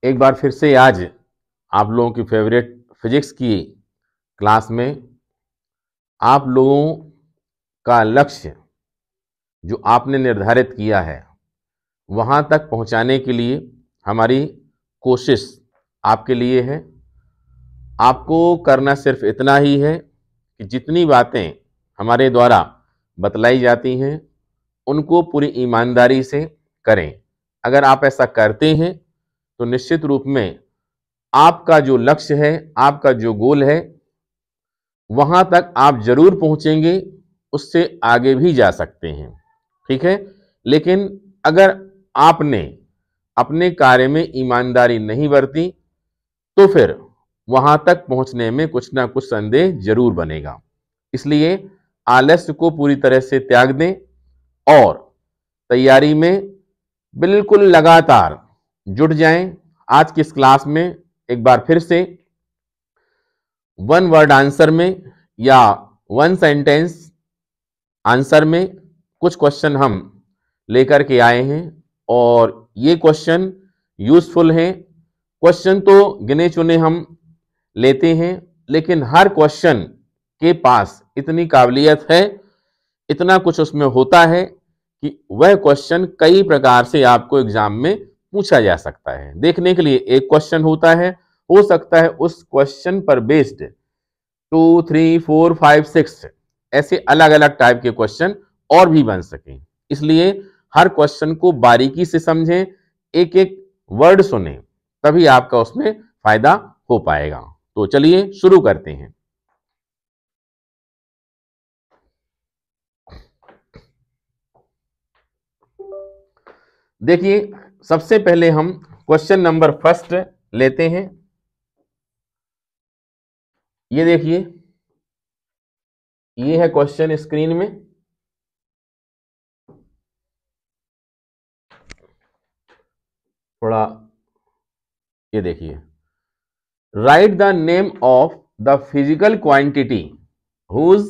एक बार फिर से आज आप लोगों की फेवरेट फिजिक्स की क्लास में आप लोगों का लक्ष्य जो आपने निर्धारित किया है वहाँ तक पहुँचाने के लिए हमारी कोशिश आपके लिए है। आपको करना सिर्फ इतना ही है कि जितनी बातें हमारे द्वारा बतलाई जाती हैं उनको पूरी ईमानदारी से करें। अगर आप ऐसा करते हैं तो निश्चित रूप में आपका जो लक्ष्य है, आपका जो गोल है, वहां तक आप जरूर पहुंचेंगे, उससे आगे भी जा सकते हैं। ठीक है, लेकिन अगर आपने अपने कार्य में ईमानदारी नहीं बरती तो फिर वहां तक पहुंचने में कुछ ना कुछ संदेह जरूर बनेगा। इसलिए आलस्य को पूरी तरह से त्याग दें और तैयारी में बिल्कुल लगातार जुट जाएं। आज की इस क्लास में एक बार फिर से वन वर्ड आंसर में या वन सेंटेंस आंसर में कुछ क्वेश्चन हम लेकर के आए हैं और ये क्वेश्चन यूजफुल हैं। क्वेश्चन तो गिने चुने हम लेते हैं, लेकिन हर क्वेश्चन के पास इतनी काबिलियत है, इतना कुछ उसमें होता है कि वह क्वेश्चन कई प्रकार से आपको एग्जाम में पूछा जा सकता है। देखने के लिए एक क्वेश्चन होता है, हो सकता है उस क्वेश्चन पर बेस्ड 2, 3, 4, 5, 6 ऐसे अलग अलग टाइप के क्वेश्चन और भी बन सकें। इसलिए हर क्वेश्चन को बारीकी से समझें, एक एक वर्ड सुनें, तभी आपका उसमें फायदा हो पाएगा। तो चलिए शुरू करते हैं। देखिए, सबसे पहले हम क्वेश्चन नंबर फर्स्ट लेते हैं। ये देखिए, ये है क्वेश्चन स्क्रीन में। थोड़ा ये देखिए, write the name of the physical quantity whose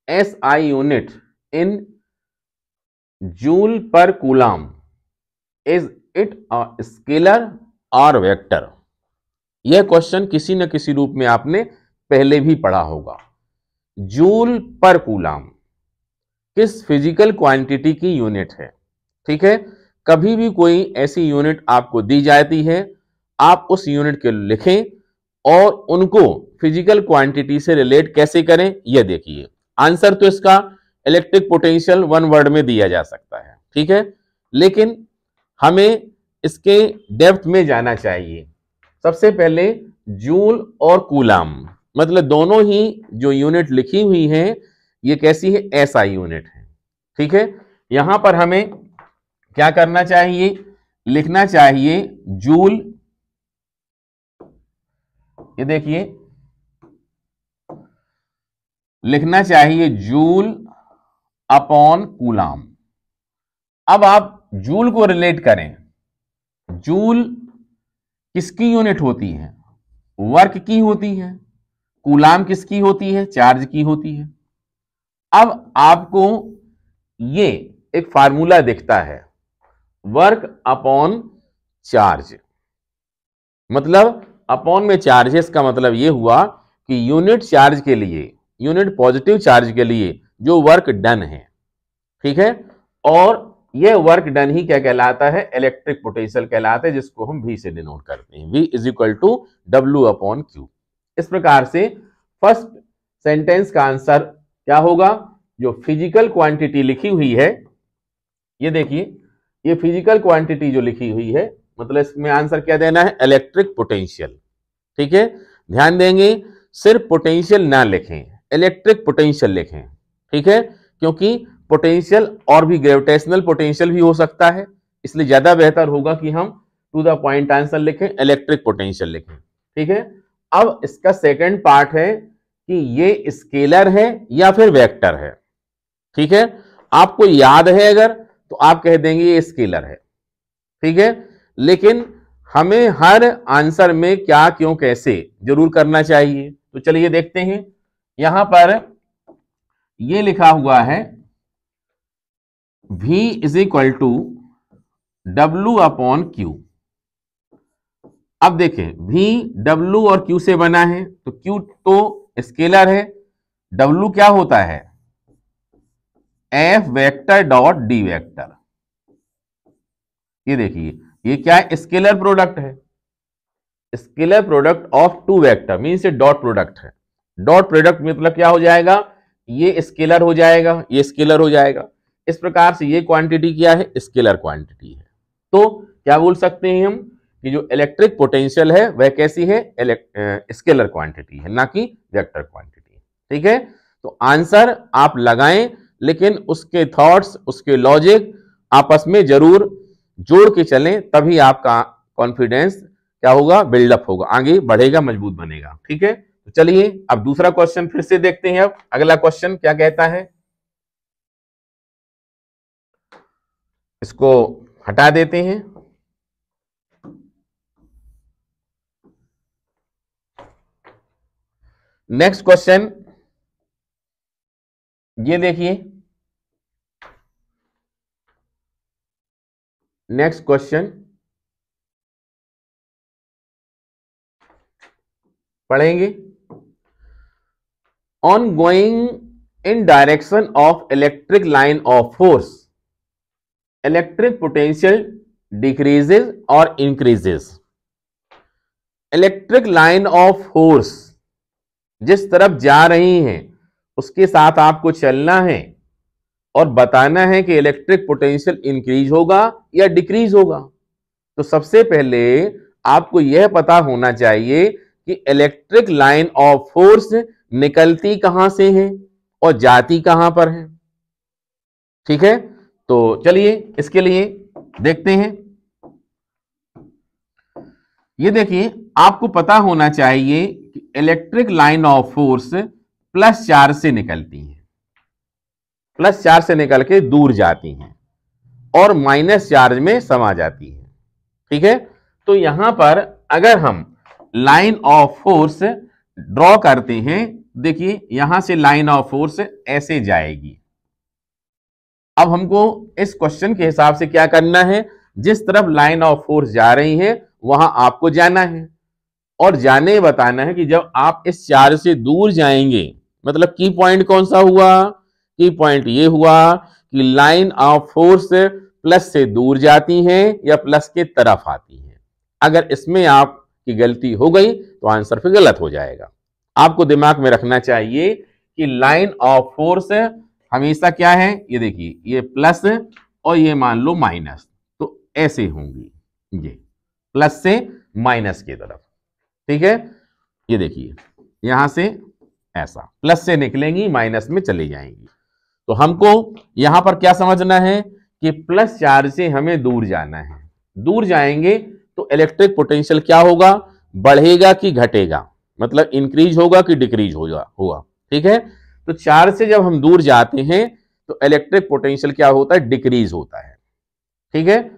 SI unit in joule per coulomb, is it a scalar or vector. यह क्वेश्चन किसी न किसी रूप में आपने पहले भी पढ़ा होगा। जूल पर कूलम किस फिजिकल क्वांटिटी की यूनिट है? ठीक है, कभी भी कोई ऐसी यूनिट आपको दी जाती है, आप उस यूनिट के लिखें और उनको फिजिकल क्वांटिटी से रिलेट कैसे करें यह देखिए। आंसर तो इसका इलेक्ट्रिक पोटेंशियल वन वर्ड में दिया जा सकता है, ठीक है, लेकिन हमें इसके डेप्थ में जाना चाहिए। सबसे पहले जूल और कूलम, मतलब दोनों ही जो यूनिट लिखी हुई है ये कैसी है? SI यूनिट है। ठीक है, यहां पर हमें क्या करना चाहिए? लिखना चाहिए जूल, ये देखिए, लिखना चाहिए जूल अपॉन कूलम। अब आप जूल को रिलेट करें। जूल किसकी यूनिट होती है? वर्क की होती है। कूलम किसकी होती है? चार्ज की होती है। अब आपको ये एक फार्मूला दिखता है, वर्क अपॉन चार्ज, मतलब अपॉन में चार्जेस का मतलब यह हुआ कि यूनिट चार्ज के लिए, यूनिट पॉजिटिव चार्ज के लिए जो वर्क डन है, ठीक है, और यह वर्क डन ही क्या कहलाता है? इलेक्ट्रिक पोटेंशियल कहलाता है, जिसको हम V से डिनोट करते हैं। V is equal to W upon Q। इस प्रकार से फर्स्ट सेंटेंस का आंसर क्या होगा? जो फिजिकल क्वांटिटी लिखी हुई है, ये देखिए, ये फिजिकल क्वांटिटी जो लिखी हुई है, मतलब इसमें आंसर क्या देना है? Electric potential. ठीक है, ध्यान देंगे, सिर्फ पोटेंशियल ना लिखें, इलेक्ट्रिक पोटेंशियल लिखें। ठीक है, क्योंकि पोटेंशियल और भी ग्रेविटेशनल पोटेंशियल भी हो सकता है, इसलिए ज्यादा बेहतर होगा कि हम टू द पॉइंट आंसर लिखें, इलेक्ट्रिक पोटेंशियल लिखें। ठीक है, अब इसका सेकंड पार्ट है कि ये स्केलर है या फिर वेक्टर है। ठीक है, आपको याद है अगर तो आप कह देंगे ये स्केलर है। ठीक है, लेकिन हमें हर आंसर में क्या, क्यों, कैसे जरूर करना चाहिए। तो चलिए देखते हैं। यहां पर ये लिखा हुआ है V is equal to W upon Q। अब देखें V W और Q से बना है, तो Q तो स्केलर है, W क्या होता है F vector dot D vector. ये देखिए ये क्या है, स्केलर प्रोडक्ट है, scalar product of two vector means ये डॉट प्रोडक्ट है। डॉट प्रोडक्ट मतलब क्या हो जाएगा, ये स्केलर हो जाएगा, ये स्केलर हो जाएगा। इस प्रकार से ये क्वांटिटी क्या है, स्केलर क्वांटिटी है। तो क्या बोल सकते हैं हम कि जो इलेक्ट्रिक पोटेंशियल है वह कैसी है, स्केलर क्वांटिटी है, ना कि वेक्टर क्वांटिटी। ठीक है, तो आंसर आप लगाएं, लेकिन उसके थॉट्स, उसके लॉजिक आपस में जरूर जोड़ के चलें, तभी आपका कॉन्फिडेंस क्या होगा, बिल्डअप होगा, आगे बढ़ेगा, मजबूत बनेगा। ठीक है, तो चलिए अब दूसरा क्वेश्चन फिर से देखते हैं। अब अगला क्वेश्चन क्या कहता है, इसको हटा देते हैं। नेक्स्ट क्वेश्चन ये देखिए, नेक्स्ट क्वेश्चन पढ़ेंगे। On going in direction of electric line of force, electric potential decreases और increases. Electric line of force जिस तरफ जा रही है उसके साथ आपको चलना है और बताना है कि इलेक्ट्रिक पोटेंशियल इंक्रीज होगा या डिक्रीज होगा। तो सबसे पहले आपको यह पता होना चाहिए कि इलेक्ट्रिक लाइन ऑफ फोर्स निकलती कहां से है और जाती कहां पर है। ठीक है, तो चलिए इसके लिए देखते हैं। ये देखिए, आपको पता होना चाहिए कि electric line of force plus charge से निकलती है, प्लस चार्ज से निकल के दूर जाती हैं और माइनस चार्ज में समा जाती है। ठीक है, तो यहां पर अगर हम लाइन ऑफ फोर्स ड्रॉ करते हैं, देखिए यहां से लाइन ऑफ फोर्स ऐसे जाएगी। अब हमको इस क्वेश्चन के हिसाब से क्या करना है, जिस तरफ लाइन ऑफ फोर्स जा रही है वहां आपको जाना है और जाने बताना है कि जब आप इस चार्ज से दूर जाएंगे, मतलब की पॉइंट कौन सा हुआ, की पॉइंट ये हुआ कि लाइन ऑफ फोर्स प्लस से दूर जाती हैं या प्लस के तरफ आती हैं। अगर इसमें आपकी गलती हो गई तो आंसर फिर गलत हो जाएगा। आपको दिमाग में रखना चाहिए कि लाइन ऑफ फोर्स हमेशा क्या है, ये देखिए ये प्लस और ये मान लो माइनस, तो ऐसे होंगी, ये प्लस से माइनस की तरफ। ठीक है, ये देखिए यहां से ऐसा प्लस से निकलेंगी, माइनस में चली जाएंगी। तो हमको यहां पर क्या समझना है कि प्लस चार्ज से हमें दूर जाना है। दूर जाएंगे तो इलेक्ट्रिक पोटेंशियल क्या होगा, बढ़ेगा कि घटेगा, मतलब इंक्रीज होगा कि डिक्रीज होगा। ठीक है, तो चार्ज से जब हम दूर जाते हैं तो इलेक्ट्रिक पोटेंशियल क्या होता है, डिक्रीज होता है। ठीक है,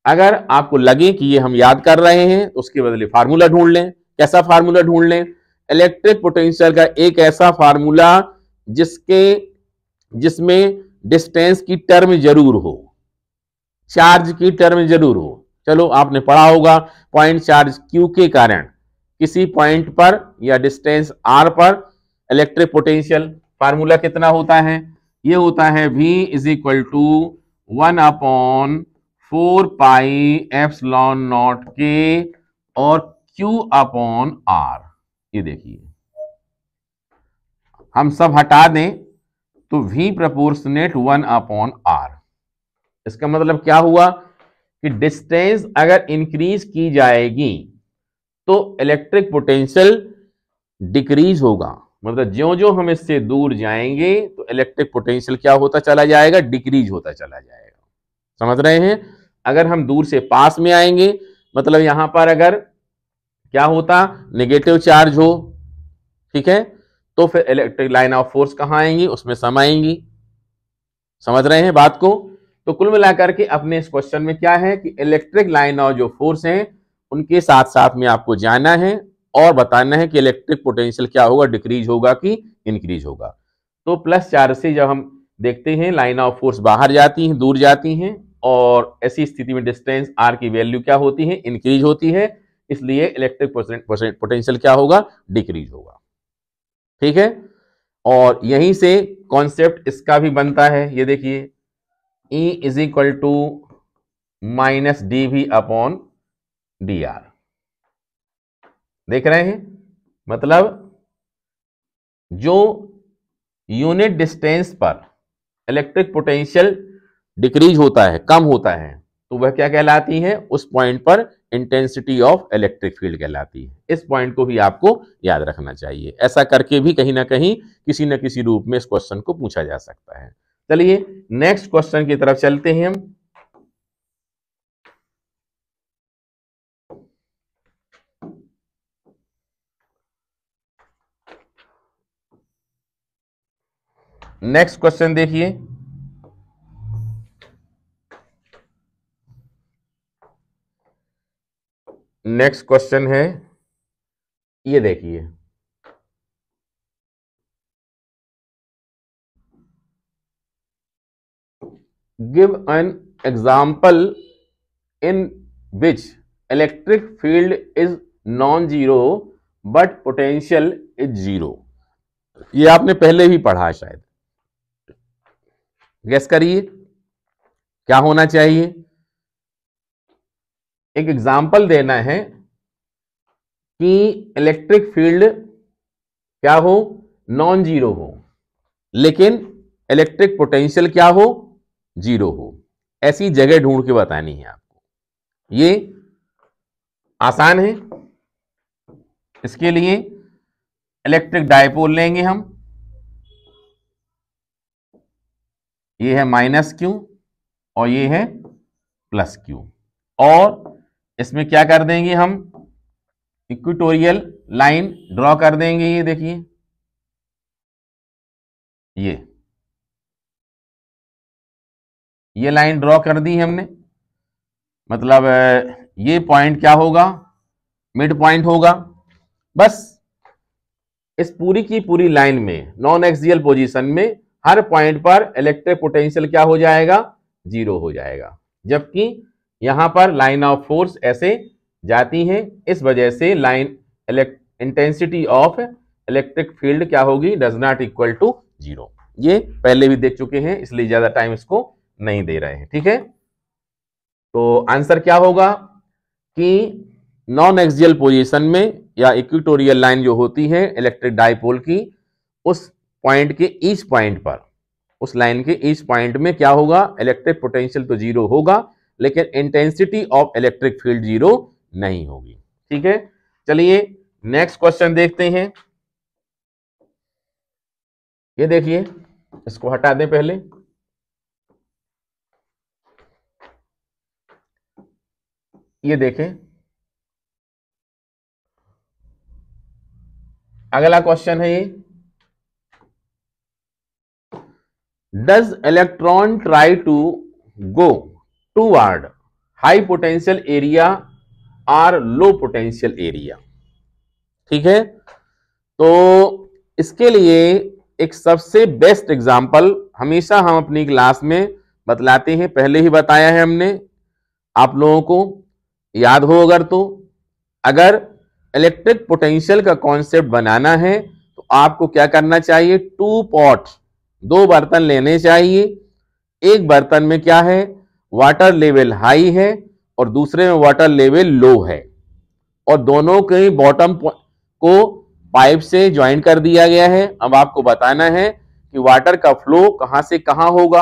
अगर आपको लगे कि ये हम याद कर रहे हैं तो उसके बदले फार्मूला ढूंढ लें। कैसा फार्मूला ढूंढ लें, इलेक्ट्रिक पोटेंशियल का एक ऐसा फार्मूला जिसमें डिस्टेंस की टर्म जरूर हो, चार्ज की टर्म जरूर हो। चलो आपने पढ़ा होगा, पॉइंट चार्ज Q के कारण किसी पॉइंट पर या डिस्टेंस R पर इलेक्ट्रिक पोटेंशियल फार्मूला कितना होता है, ये होता है V is equal to 1/4 pi epsilon naught K और Q/R। ये देखिए हम सब हटा दें तो V प्रोपोर्शनेट 1/R। इसका मतलब क्या हुआ कि डिस्टेंस अगर इंक्रीज की जाएगी तो इलेक्ट्रिक पोटेंशियल डिक्रीज होगा, मतलब ज्यों ज्यों हम इससे दूर जाएंगे तो इलेक्ट्रिक पोटेंशियल क्या होता चला जाएगा, डिक्रीज होता चला जाएगा। समझ रहे हैं, अगर हम दूर से पास में आएंगे, मतलब यहां पर अगर क्या होता, नेगेटिव चार्ज हो, ठीक है, तो फिर इलेक्ट्रिक लाइन ऑफ फोर्स कहां आएंगी, उसमें समाएंगी। समझ रहे हैं बात को। तो कुल मिलाकर के अपने इस क्वेश्चन में क्या है कि इलेक्ट्रिक लाइन ऑफ जो फोर्स हैं उनके साथ साथ में आपको जाना है और बताना है कि इलेक्ट्रिक पोटेंशियल क्या होगा, डिक्रीज होगा कि इंक्रीज होगा। तो प्लस चार्ज से जब हम देखते हैं लाइन ऑफ फोर्स बाहर जाती हैं, दूर जाती हैं, और ऐसी स्थिति में डिस्टेंस R की वैल्यू क्या होती है, इंक्रीज होती है। इसलिए इलेक्ट्रिक पोटेंशियल क्या होगा, डिक्रीज होगा। ठीक है, और यहीं से कॉन्सेप्ट इसका भी बनता है, ये देखिए E is equal to minus dV upon dr। देख रहे हैं, मतलब जो यूनिट डिस्टेंस पर इलेक्ट्रिक पोटेंशियल डिक्रीज होता है, कम होता है, तो वह क्या कहलाती है, उस पॉइंट पर इंटेंसिटी ऑफ इलेक्ट्रिक फील्ड कहलाती है। इस पॉइंट को भी आपको याद रखना चाहिए। ऐसा करके भी कहीं ना कहीं किसी न किसी रूप में इस क्वेश्चन को पूछा जा सकता है। चलिए नेक्स्ट क्वेश्चन की तरफ चलते हैं हम। नेक्स्ट क्वेश्चन देखिए, नेक्स्ट क्वेश्चन है, ये देखिए, give an example in which electric field is non zero but potential is zero. ये आपने पहले भी पढ़ा है शायद, गेस करिए क्या होना चाहिए। एक एग्जाम्पल देना है कि इलेक्ट्रिक फील्ड क्या हो, नॉन जीरो हो, लेकिन इलेक्ट्रिक पोटेंशियल क्या हो, जीरो हो। ऐसी जगह ढूंढ के बतानी है आपको। ये आसान है। इसके लिए इलेक्ट्रिक डायपोल लेंगे हम, ये है माइनस क्यू और ये है प्लस क्यू, और इसमें क्या कर देंगे हम, इक्वेटोरियल लाइन ड्रॉ कर देंगे। ये देखिए, ये लाइन ड्रॉ कर दी हमने, मतलब ये पॉइंट क्या होगा, मिड पॉइंट होगा। बस इस पूरी की पूरी लाइन में नॉन एक्सियल पोजीशन में हर पॉइंट पर इलेक्ट्रिक पोटेंशियल क्या हो जाएगा, जीरो हो जाएगा। जबकि यहां पर लाइन ऑफ फोर्स ऐसे जाती है, इस वजह से line intensity of electric field क्या होगी, does not equal to zero. ये पहले भी देख चुके हैं, इसलिए ज्यादा टाइम इसको नहीं दे रहे हैं। ठीक है, तो आंसर क्या होगा कि नॉन एक्सियल पोजीशन में या इक्वेटोरियल लाइन जो होती है इलेक्ट्रिक डायपोल की, उस पॉइंट के ईच पॉइंट पर, उस लाइन के ईच पॉइंट में क्या होगा, इलेक्ट्रिक पोटेंशियल तो जीरो होगा, लेकिन intensity of electric field zero नहीं होगी। ठीक है, चलिए नेक्स्ट क्वेश्चन देखते हैं। ये देखिए, इसको हटा दें पहले। ये देखें, अगला क्वेश्चन है ये, does electron try to go toward high potential area or low potential area. ठीक है, तो इसके लिए एक सबसे बेस्ट एग्जांपल हमेशा हम अपनी क्लास में बतलाते हैं, पहले ही बताया है हमने, आप लोगों को याद हो अगर तो, अगर इलेक्ट्रिक पोटेंशियल का कॉन्सेप्ट बनाना है तो आपको क्या करना चाहिए, टू पॉट, दो बर्तन लेने चाहिए। एक बर्तन में क्या है, वाटर लेवल हाई है और दूसरे में वाटर लेवल लो है, और दोनों के बॉटम को पाइप से ज्वाइन कर दिया गया है। अब आपको बताना है कि वाटर का फ्लो कहां से कहां होगा।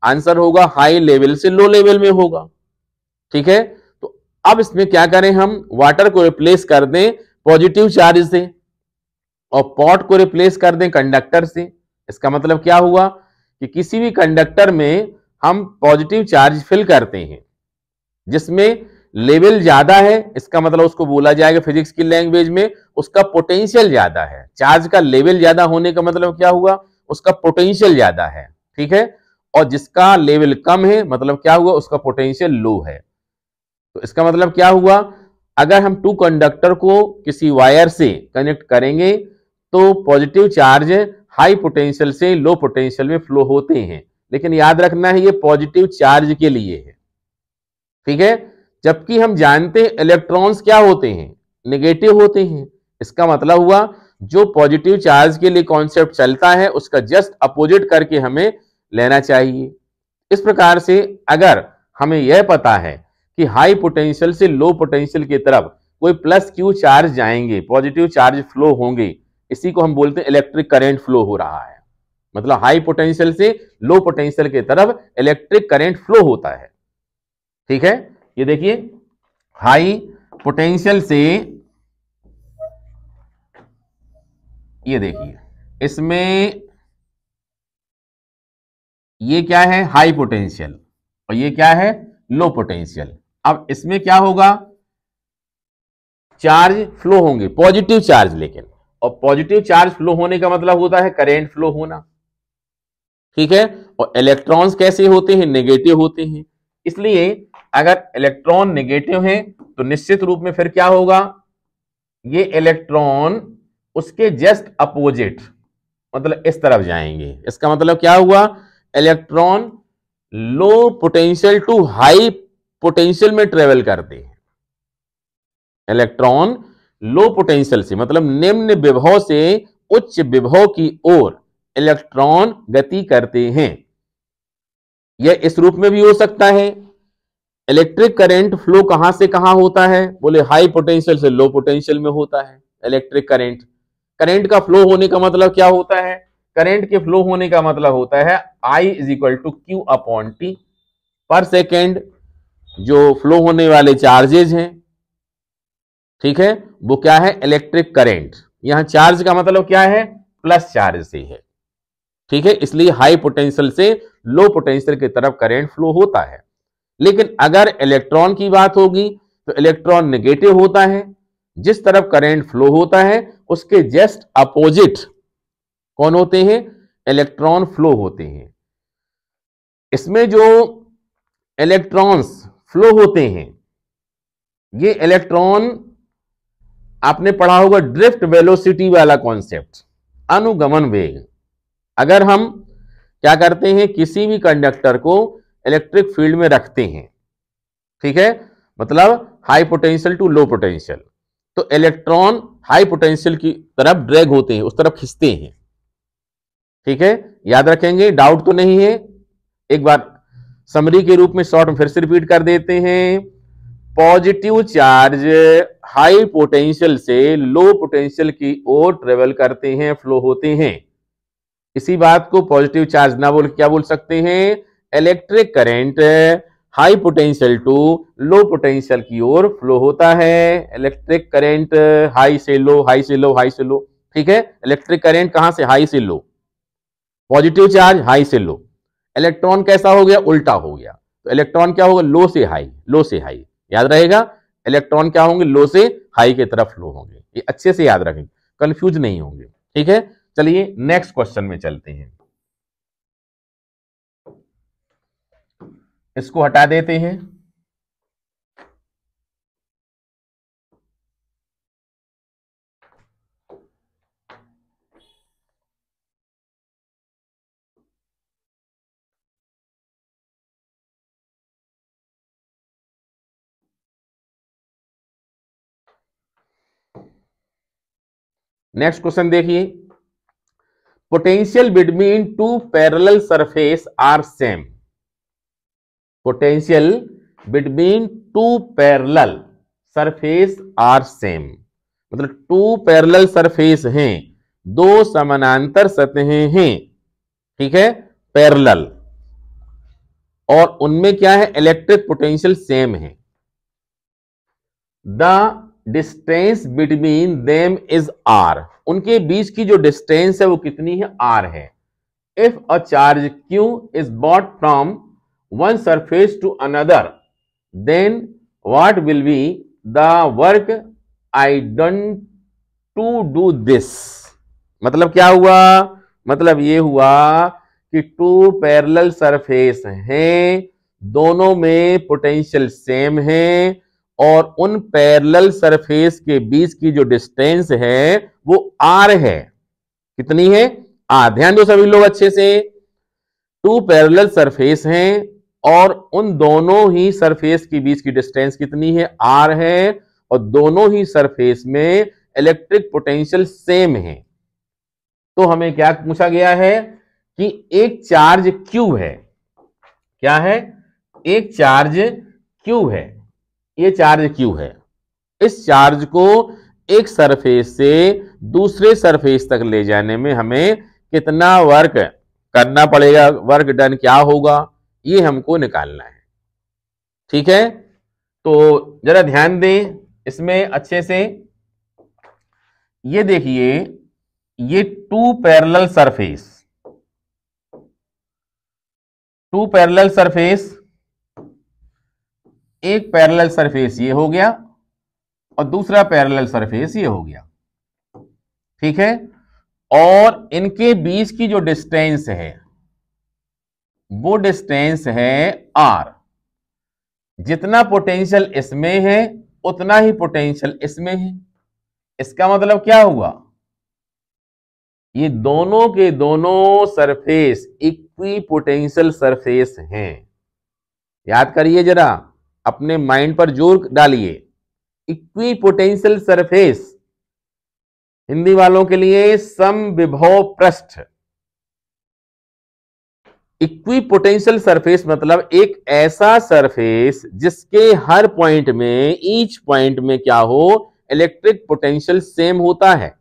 आंसर होगा हाई लेवल से लो लेवल में होगा। ठीक है, तो अब इसमें क्या करें, हम वाटर को रिप्लेस कर दें पॉजिटिव चार्ज से और पॉट को रिप्लेस कर दें कंडक्टर से। इसका मतलब क्या हुआ कि किसी भी कंडक्टर में हम पॉजिटिव चार्ज फिल करते हैं जिसमें लेवल ज्यादा है, इसका मतलब उसको बोला जाएगा फिजिक्स की लैंग्वेज में उसका पोटेंशियल ज्यादा है। चार्ज का लेवल ज्यादा होने का मतलब क्या हुआ, उसका पोटेंशियल ज्यादा है। ठीक है, और जिसका लेवल कम है मतलब क्या हुआ, उसका पोटेंशियल लो है। तो इसका मतलब क्या हुआ, अगर हम टू कंडक्टर को किसी वायर से कनेक्ट करेंगे तो पॉजिटिव चार्ज हाई पोटेंशियल से लो पोटेंशियल में फ्लो होते हैं, लेकिन याद रखना है ये पॉजिटिव चार्ज के लिए है। ठीक है, जबकि हम जानते हैं इलेक्ट्रॉन्स क्या होते हैं, नेगेटिव होते हैं। इसका मतलब हुआ जो पॉजिटिव चार्ज के लिए कॉन्सेप्ट चलता है उसका जस्ट अपोजिट करके हमें लेना चाहिए। इस प्रकार से अगर हमें यह पता है कि हाई पोटेंशियल से लो पोटेंशियल की तरफ कोई प्लस क्यू चार्ज जाएंगे, पॉजिटिव चार्ज फ्लो होंगे, इसी को हम बोलते हैं इलेक्ट्रिक करंट फ्लो हो रहा है। मतलब हाई पोटेंशियल से लो पोटेंशियल की तरफ इलेक्ट्रिक करंट फ्लो होता है। ठीक है, ये देखिए हाई पोटेंशियल से, ये देखिए इसमें ये क्या है, हाई पोटेंशियल, और ये क्या है, लो पोटेंशियल। अब इसमें क्या होगा, चार्ज फ्लो होंगे, पॉजिटिव चार्ज, लेकिन और पॉजिटिव चार्ज फ्लो होने का मतलब होता है करंट फ्लो होना। ठीक है, और इलेक्ट्रॉन्स कैसे होते हैं, नेगेटिव होते हैं। इसलिए अगर इलेक्ट्रॉन नेगेटिव हैं तो निश्चित रूप में फिर क्या होगा, ये इलेक्ट्रॉन उसके जस्ट अपोजिट मतलब इस तरफ जाएंगे। इसका मतलब क्या हुआ, electron low potential to high potential में ट्रेवल करते हैं। इलेक्ट्रॉन लो पोटेंशियल से मतलब निम्न विभव से उच्च विभव की ओर इलेक्ट्रॉन गति करते हैं। यह इस रूप में भी हो सकता है। इलेक्ट्रिक करंट फ्लो कहां से कहां होता है, बोले हाई पोटेंशियल से लो पोटेंशियल में होता है इलेक्ट्रिक करंट। करंट का फ्लो होने का मतलब क्या होता है, करंट के फ्लो होने का मतलब होता है I is equal to Q upon T पर सेकेंड। जो फ्लो होने वाले चार्जेज हैं, ठीक है, वो क्या है, इलेक्ट्रिक करंट। यहां चार्ज का मतलब क्या है, प्लस चार्ज से है। ठीक है, इसलिए हाई पोटेंशियल से लो पोटेंशियल की तरफ करंट फ्लो होता है। लेकिन अगर इलेक्ट्रॉन की बात होगी तो इलेक्ट्रॉन नेगेटिव होता है। जिस तरफ करंट फ्लो होता है उसके जस्ट अपोजिट कौन होते हैं, इलेक्ट्रॉन फ्लो होते हैं। इसमें जो इलेक्ट्रॉन्स फ्लो होते हैं, ये इलेक्ट्रॉन आपने पढ़ा होगा ड्रिफ्ट वेलोसिटी वाला कॉन्सेप्ट, अनुगमन वेग। अगर हम क्या करते हैं, किसी भी कंडक्टर को इलेक्ट्रिक फील्ड में रखते हैं, ठीक है, मतलब high potential to low potential, तो इलेक्ट्रॉन हाई पोटेंशियल की तरफ ड्रैग होते हैं, उस तरफ खिंचते हैं। ठीक है, याद रखेंगे, डाउट तो नहीं है। एक बार समरी के रूप में शॉर्ट में फिर से रिपीट कर देते हैं। पॉजिटिव चार्ज हाई पोटेंशियल से लो पोटेंशियल की ओर ट्रेवल करते हैं, फ्लो होते हैं। इसी बात को पॉजिटिव चार्ज ना बोल क्या बोल सकते हैं, electric current high potential to low potential की ओर फ्लो होता है। इलेक्ट्रिक करंट हाई से लो, हाई से लो, हाई से लो। ठीक है, इलेक्ट्रिक करंट कहां से, हाई से लो, पॉजिटिव चार्ज हाई से लो। इलेक्ट्रॉन कैसा हो गया, उल्टा हो गया, तो इलेक्ट्रॉन क्या होगा, लो से हाई, लो से हाई। याद रहेगा, इलेक्ट्रॉन क्या होंगे, लो से हाई की तरफ फ्लो होंगे। ये अच्छे से याद रखेंगे, कंफ्यूज नहीं होंगे। ठीक है, चलिए नेक्स्ट क्वेश्चन में चलते हैं। इसको हटा देते हैं। नेक्स्ट क्वेश्चन देखिए, potential between two parallel surface are same. Potential between two parallel surface are same, मतलब टू पैरेलल सरफेस हैं, दो समानांतर सतहें हैं, ठीक है, पैरेलल, और उनमें क्या है, इलेक्ट्रिक पोटेंशियल सेम है। The distance between them is R, उनके बीच की जो डिस्टेंस है वो कितनी है, आर है। If a charge Q is bought from one surface to another, then what will be the work I done to do this. मतलब क्या हुआ, मतलब ये हुआ कि टू पैरेलल सरफेस हैं, दोनों में पोटेंशियल सेम है, और उन पैरेलल सरफेस के बीच की जो डिस्टेंस है वो आर है। कितनी है, आर। ध्यान दो सभी लोग अच्छे से, टू पैरेलल सरफेस हैं और उन दोनों ही सरफेस के बीच की डिस्टेंस कितनी है, r है, और दोनों ही सरफेस में इलेक्ट्रिक पोटेंशियल सेम है। तो हमें क्या पूछा गया है कि एक चार्ज Q है, क्या है, एक चार्ज Q है, ये चार्ज Q है, इस चार्ज को एक सरफेस से दूसरे सरफेस तक ले जाने में हमें कितना वर्क करना पड़ेगा, वर्क डन क्या होगा, ये हमको निकालना है। ठीक है, तो जरा ध्यान दें इसमें अच्छे से। ये देखिए, ये टू पैरेलल सरफेस, एक पैरेलल सरफेस ये हो गया और दूसरा पैरेलल सरफेस ये हो गया। ठीक है, और इनके बीच की जो डिस्टेंस है वो डिस्टेंस है r। जितना पोटेंशियल इसमें है उतना ही पोटेंशियल इसमें है। इसका मतलब क्या हुआ, ये दोनों के दोनों सरफेस इक्वी पोटेंशियल सरफेस हैं। याद करिए जरा, अपने माइंड पर जोर डालिए। इक्वी पोटेंशियल सरफेस, हिंदी वालों के लिए समविभव पृष्ठ। इक्वी पोटेंशियल सरफेस मतलब एक ऐसा सरफेस जिसके हर पॉइंट में, ईच पॉइंट में क्या हो, इलेक्ट्रिक पोटेंशियल सेम होता है,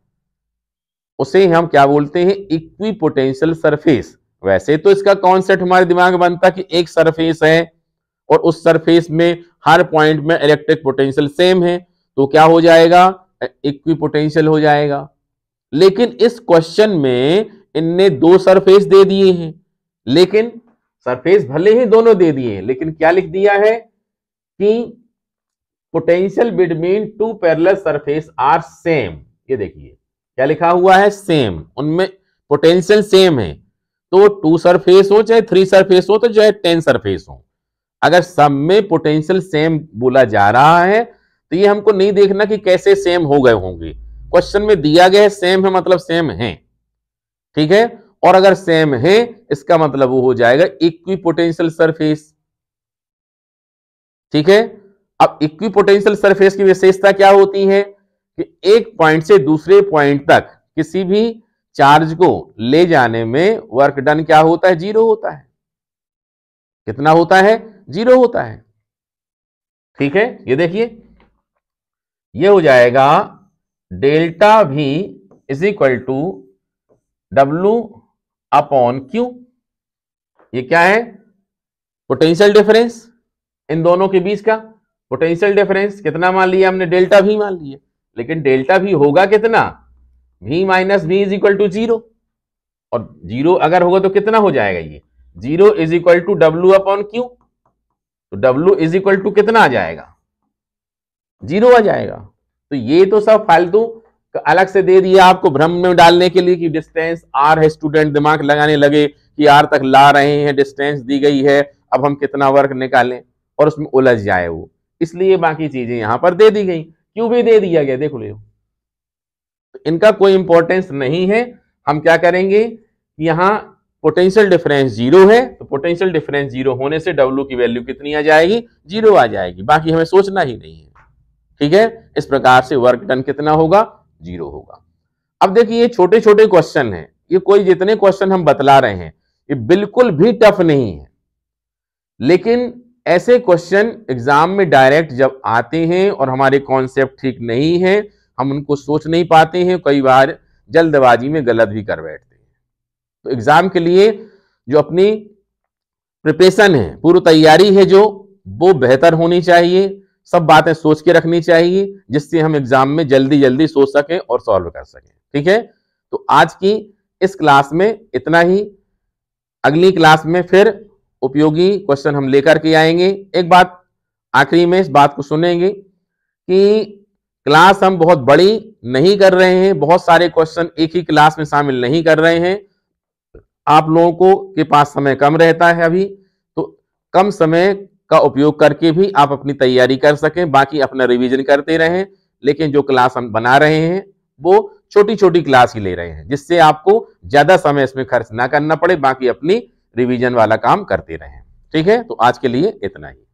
उसे हम क्या बोलते हैं, इक्वी पोटेंशियल सरफेस। वैसे तो इसका कॉन्सेप्ट हमारे दिमाग में बनता कि एक सरफेस है और उस सरफेस में हर पॉइंट में इलेक्ट्रिक पोटेंशियल सेम है, तो क्या हो जाएगा, इक्वी पोटेंशियल हो जाएगा। लेकिन इस क्वेश्चन में इनने दो सरफेस दे दिए हैं, लेकिन सरफेस भले ही दोनों दे दिए, लेकिन क्या लिख दिया है कि potential between two parallel surface are same. ये देखिए क्या लिखा हुआ है, सेम, उनमें पोटेंशियल सेम है। तो 2 सरफेस हो चाहे 3 सरफेस हो, तो चाहे 10 सरफेस हो, अगर सब में पोटेंशियल सेम बोला जा रहा है तो ये हमको नहीं देखना कि कैसे सेम हो गए होंगे। क्वेश्चन में दिया गया है सेम है मतलब सेम है। ठीक है, और अगर सेम है इसका मतलब वो हो जाएगा इक्वी पोटेंशियल सरफेस। ठीक है, अब इक्वी पोटेंशियल सरफेस की विशेषता क्या होती है कि एक पॉइंट से दूसरे पॉइंट तक किसी भी चार्ज को ले जाने में वर्क डन क्या होता है, 0 होता है। कितना होता है, 0 होता है। ठीक है, ये देखिए, ये हो जाएगा delta V is equal to W upon Q। ये क्या है, पोटेंशियल डिफरेंस, इन दोनों के बीच का पोटेंशियल डिफरेंस। कितना मान लिया हमने, डेल्टा V मान लिया, लेकिन डेल्टा V होगा कितना, V minus V is equal to 0, और 0 अगर होगा तो कितना हो जाएगा, ये 0 is equal to W upon Q। तो W इज इक्वल टू कितना आ जाएगा, 0 आ जाएगा। तो ये तो सब फालतू अलग से दे दिया आपको भ्रम में डालने के लिए कि डिस्टेंस r है, स्टूडेंट दिमाग लगाने लगे कि r तक ला रहे हैं, डिस्टेंस दी गई है, अब हम कितना वर्क निकालें, और उसमें उलझ जाए वो, इसलिए बाकी चीजें यहां पर दे दी गई। क्यों भी दे दिया गया, देख लो, तो इनका कोई इंपॉर्टेंस नहीं है। हम क्या करेंगे, यहां पोटेंशियल डिफरेंस 0 है, तो पोटेंशियल डिफरेंस 0 होने से W की वैल्यू कितनी आ जाएगी, 0 आ जाएगी, बाकी हमें सोचना ही नहीं है। ठीक है, इस प्रकार से वर्क डन कितना होगा, 0 होगा। अब देखिए, ये छोटे छोटे क्वेश्चन हैं, ये कोई जितने क्वेश्चन हम बतला रहे हैं ये बिल्कुल भी टफ नहीं है, लेकिन ऐसे क्वेश्चन एग्जाम में डायरेक्ट जब आते हैं और हमारे कॉन्सेप्ट ठीक नहीं है, हम उनको सोच नहीं पाते हैं, कई बार जल्दबाजी में गलत भी कर बैठते हैं। तो एग्जाम के लिए जो अपनी प्रिपरेशन है, पूर्व तैयारी है जो, वो बेहतर होनी चाहिए, सब बातें सोच के रखनी चाहिए, जिससे हम एग्जाम में जल्दी जल्दी सोच सकें और सॉल्व कर सकें। ठीक है, तो आज की इस क्लास में इतना ही। अगली क्लास में फिर उपयोगी क्वेश्चन हम लेकर के आएंगे। एक बात आखिरी में इस बात को सुनेंगे कि क्लास हम बहुत बड़ी नहीं कर रहे हैं, बहुत सारे क्वेश्चन एक ही क्लास में शामिल नहीं कर रहे हैं। आप लोगों को के पास समय कम रहता है अभी, तो कम समय का उपयोग करके भी आप अपनी तैयारी कर सकें, बाकी अपना रिवीजन करते रहें। लेकिन जो क्लास हम बना रहे हैं वो छोटी छोटी क्लास ही ले रहे हैं, जिससे आपको ज्यादा समय इसमें खर्च ना करना पड़े, बाकी अपनी रिवीजन वाला काम करते रहें। ठीक है, तो आज के लिए इतना ही।